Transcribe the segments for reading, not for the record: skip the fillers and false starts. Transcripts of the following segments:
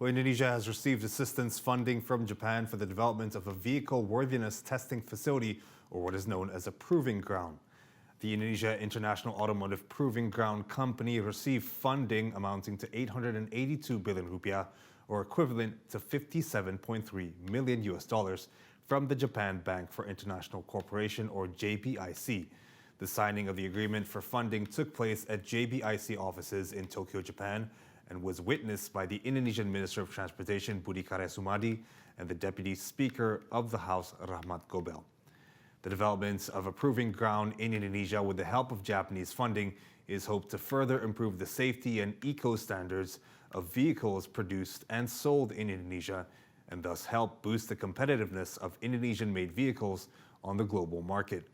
Well, Indonesia has received assistance funding from Japan for the development of a vehicle-worthiness testing facility, or what is known as a proving ground. The Indonesia International Automotive Proving Ground Company received funding amounting to 882 billion rupiah, or equivalent to $57.3 million from the Japan Bank for International Cooperation, or JBIC. The signing of the agreement for funding took place at JBIC offices in Tokyo, Japan, and was witnessed by the Indonesian Minister of Transportation Budi Karya Sumadi and the Deputy Speaker of the House Rahmat Gobel. The development of a proving ground in Indonesia with the help of Japanese funding is hoped to further improve the safety and eco-standards of vehicles produced and sold in Indonesia, and thus help boost the competitiveness of Indonesian-made vehicles on the global market.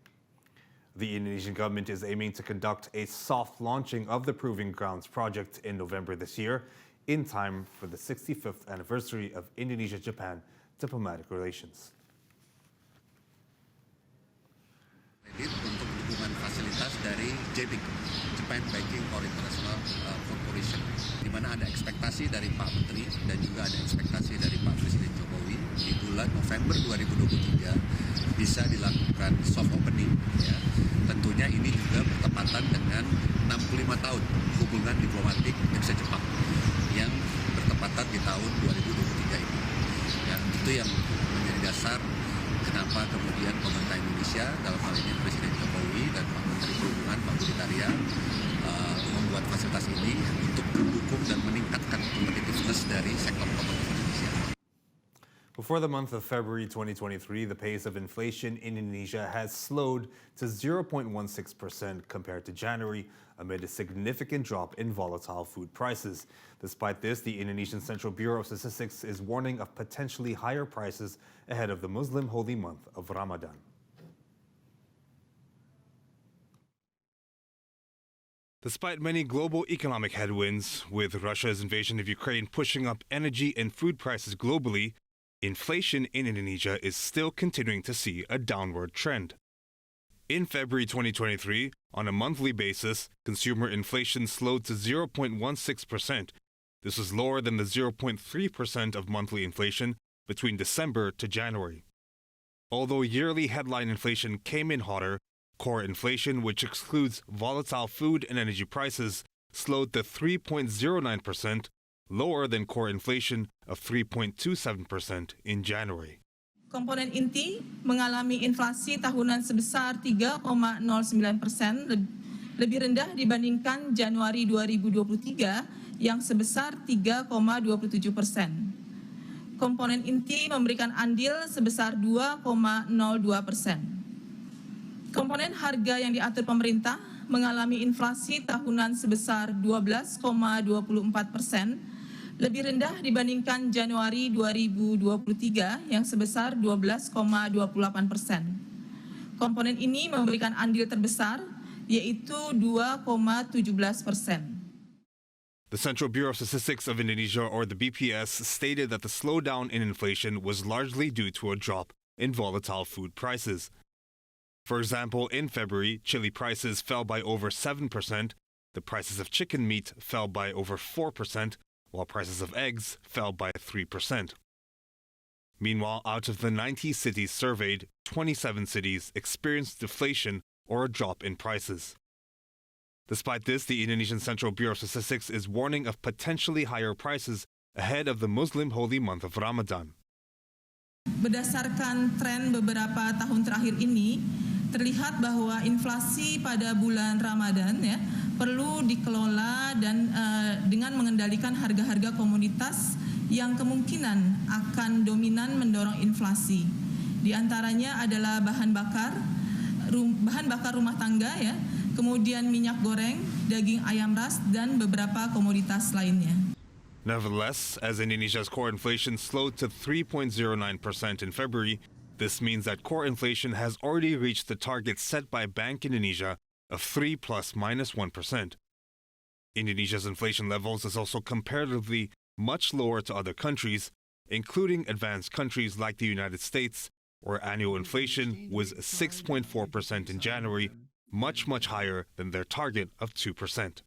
The Indonesian government is aiming to conduct a soft launching of the Proving Grounds project in November this year, in time for the 65th anniversary of Indonesia-Japan diplomatic relations. Kredit untuk dukungan fasilitas dari JBIC, Japan Banking for International Corporation, di mana ada ekspektasi dari Pak Menteri dan juga ada ekspektasi dari Pak Presiden Jokowi di bulan November 2023 bisa dilakukan soft opening. Ya. Tentunya ini juga bertepatan dengan 65 tahun hubungan diplomatik Indonesia-Jepang yang bertepatan di tahun 2023 ini. Ya, itu yang menjadi dasar kenapa kemudian pemerintah Indonesia, dalam hal ini Presiden Jokowi dan Pak Menteri Perhubungan Pak Budi Karya membuat fasilitas ini untuk mendukung dan meningkatkan competitiveness dari sektor otomotif Indonesia. Before the month of February 2023, the pace of inflation in Indonesia has slowed to 0.16% compared to January, amid a significant drop in volatile food prices. Despite this, the Indonesian Central Bureau of Statistics is warning of potentially higher prices ahead of the Muslim holy month of Ramadan. Despite many global economic headwinds, with Russia's invasion of Ukraine pushing up energy and food prices globally, inflation in Indonesia is still continuing to see a downward trend. In February 2023, on a monthly basis, consumer inflation slowed to 0.16%. This was lower than the 0.3% of monthly inflation between December to January. Although yearly headline inflation came in hotter, core inflation, which excludes volatile food and energy prices, slowed to 3.09%, lower than core inflation of 3.27% in January. Komponen inti mengalami inflasi tahunan sebesar 3,09%, lebih rendah dibandingkan Januari 2023 yang sebesar 3,27%. Komponen inti memberikan andil sebesar 2,02%. Komponen harga yang diatur pemerintah mengalami inflasi tahunan sebesar 12,24%, lebih rendah dibandingkan Januari 2023 yang sebesar 12,28%. Komponen ini memberikan andil terbesar, yaitu 2,17%. The Central Bureau of Statistics of Indonesia, or the BPS, stated that the slowdown in inflation was largely due to a drop in volatile food prices. For example, in February, chili prices fell by over 7%, the prices of chicken meat fell by over 4%, while prices of eggs fell by 3%. Meanwhile, out of the 90 cities surveyed, 27 cities experienced deflation or a drop in prices. Despite this, the Indonesian Central Bureau of Statistics is warning of potentially higher prices ahead of the Muslim holy month of Ramadan. Berdasarkan tren beberapa tahun terakhir ini, terlihat bahwa inflasi pada bulan Ramadan perlu dikelola dan dengan mengendalikan harga-harga komoditas yang kemungkinan akan dominan mendorong inflasi. Di antaranya adalah bahan bakar rumah tangga, kemudian minyak goreng, daging ayam ras, dan beberapa komoditas lainnya. Nevertheless, as Indonesia's core inflation slowed to 3.09% in February, this means that core inflation has already reached the target set by Bank Indonesia of 3 ± 1%. Indonesia's inflation levels is also comparatively much lower to other countries, including advanced countries like the United States, where annual inflation was 6.4% in January, much higher than their target of 2%.